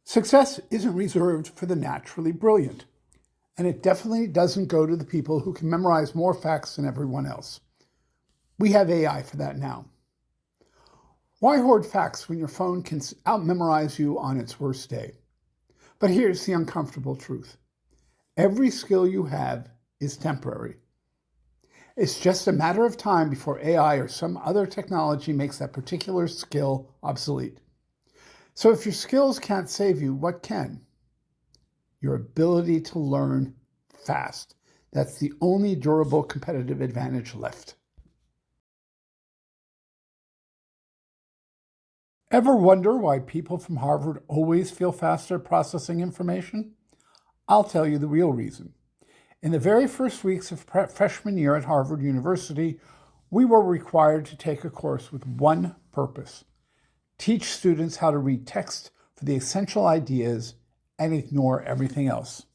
Success isn't reserved for the naturally brilliant, and it definitely doesn't go to the people who can memorize more facts than everyone else. We have AI for that now. Why hoard facts when your phone can out-memorize you on its worst day? But here's the uncomfortable truth. Every skill you have is temporary. It's just a matter of time before AI or some other technology makes that particular skill obsolete. So if your skills can't save you, what can? Your ability to learn fast. That's the only durable competitive advantage left. Ever wonder why people from Harvard always feel faster processing information? I'll tell you the real reason. In the very first weeks of freshman year at Harvard University, we were required to take a course with one purpose: teach students how to read text for the essential ideas and ignore everything else.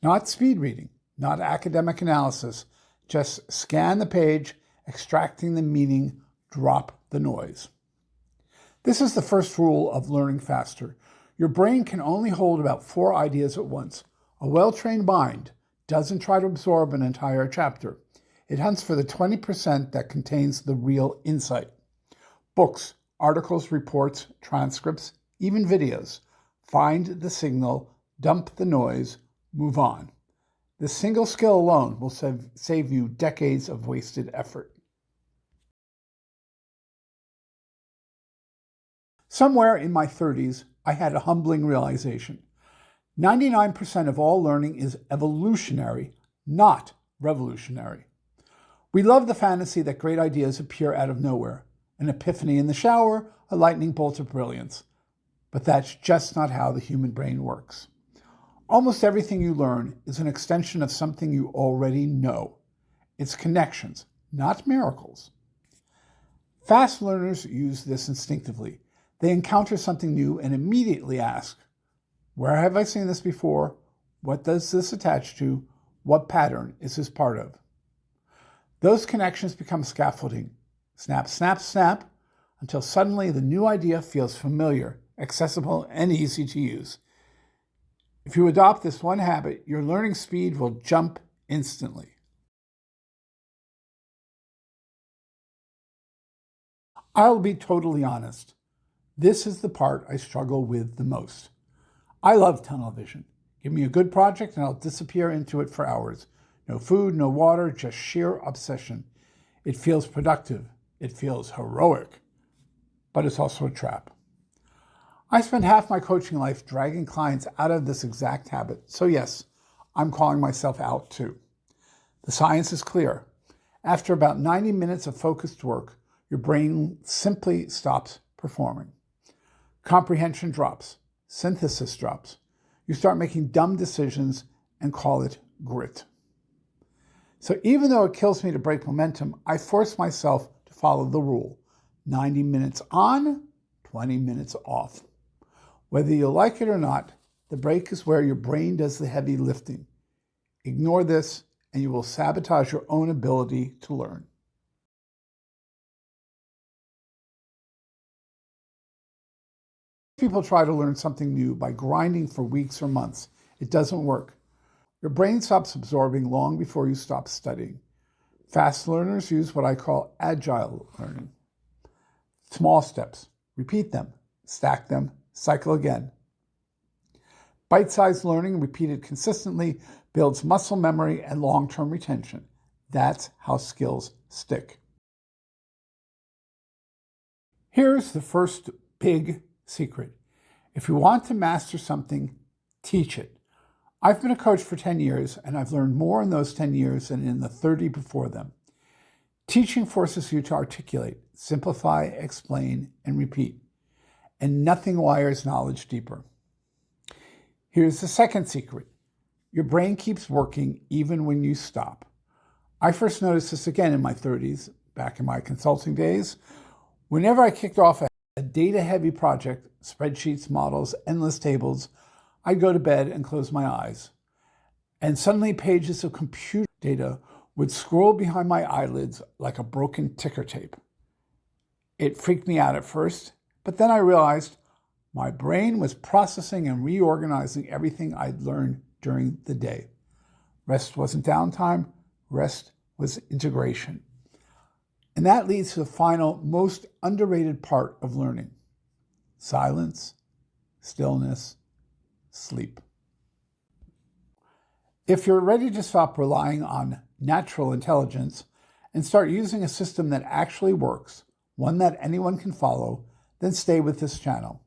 Not speed reading, not academic analysis, just scan the page, extracting the meaning, drop the noise. This is the first rule of learning faster. Your brain can only hold about 4 ideas at once. A well-trained mind doesn't try to absorb an entire chapter. It hunts for the 20% that contains the real insight. Books, articles, reports, transcripts, even videos. Find the signal, dump the noise, move on. This single skill alone will save you decades of wasted effort. Somewhere in my 30s, I had a humbling realization. 99% of all learning is evolutionary, not revolutionary. We love the fantasy that great ideas appear out of nowhere. An epiphany in the shower, a lightning bolt of brilliance. But that's just not how the human brain works. Almost everything you learn is an extension of something you already know. It's connections, not miracles. Fast learners use this instinctively. They encounter something new and immediately ask, where have I seen this before? What does this attach to? What pattern is this part of? Those connections become scaffolding. Snap, snap, snap, until suddenly the new idea feels familiar, accessible, and easy to use. If you adopt this one habit, your learning speed will jump instantly. I'll be totally honest. This is the part I struggle with the most. I love tunnel vision. Give me a good project and I'll disappear into it for hours. No food, no water, just sheer obsession. It feels productive. It feels heroic. But it's also a trap. I spent half my coaching life dragging clients out of this exact habit. So yes, I'm calling myself out too. The science is clear. After about 90 minutes of focused work, your brain simply stops performing. Comprehension drops. Synthesis drops. You start making dumb decisions and call it grit. So even though it kills me to break momentum, I force myself to follow the rule. 90 minutes on, 20 minutes off. Whether you like it or not, the break is where your brain does the heavy lifting. Ignore this and you will sabotage your own ability to learn. People try to learn something new by grinding for weeks or months. It doesn't work. Your brain stops absorbing long before you stop studying. Fast learners use what I call agile learning. Small steps. Repeat them. Stack them. Cycle again. Bite-sized learning repeated consistently builds muscle memory and long-term retention. That's how skills stick. Here's the first big secret. If you want to master something, teach it. I've been a coach for 10 years, and I've learned more in those 10 years than in the 30 before them. Teaching forces you to articulate, simplify, explain, and repeat. And nothing wires knowledge deeper. Here's the second secret. Your brain keeps working even when you stop. I first noticed this again in my 30s, back in my consulting days. Whenever I kicked off a data-heavy project, spreadsheets, models, endless tables, I'd go to bed and close my eyes. And suddenly pages of computer data would scroll behind my eyelids like a broken ticker tape. It freaked me out at first, but then I realized My brain was processing and reorganizing everything I'd learned during the day. Rest wasn't downtime, rest was integration. And that leads to the final, most underrated part of learning: silence, stillness, sleep. If you're ready to stop relying on natural intelligence and start using a system that actually works, one that anyone can follow, then stay with this channel.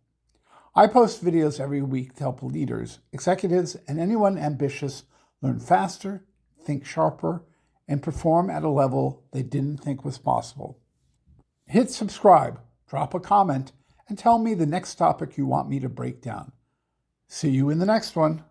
I post videos every week to help leaders, executives, and anyone ambitious learn faster, think sharper, and perform at a level they didn't think was possible. Hit subscribe, drop a comment, and tell me the next topic you want me to break down. See you in the next one.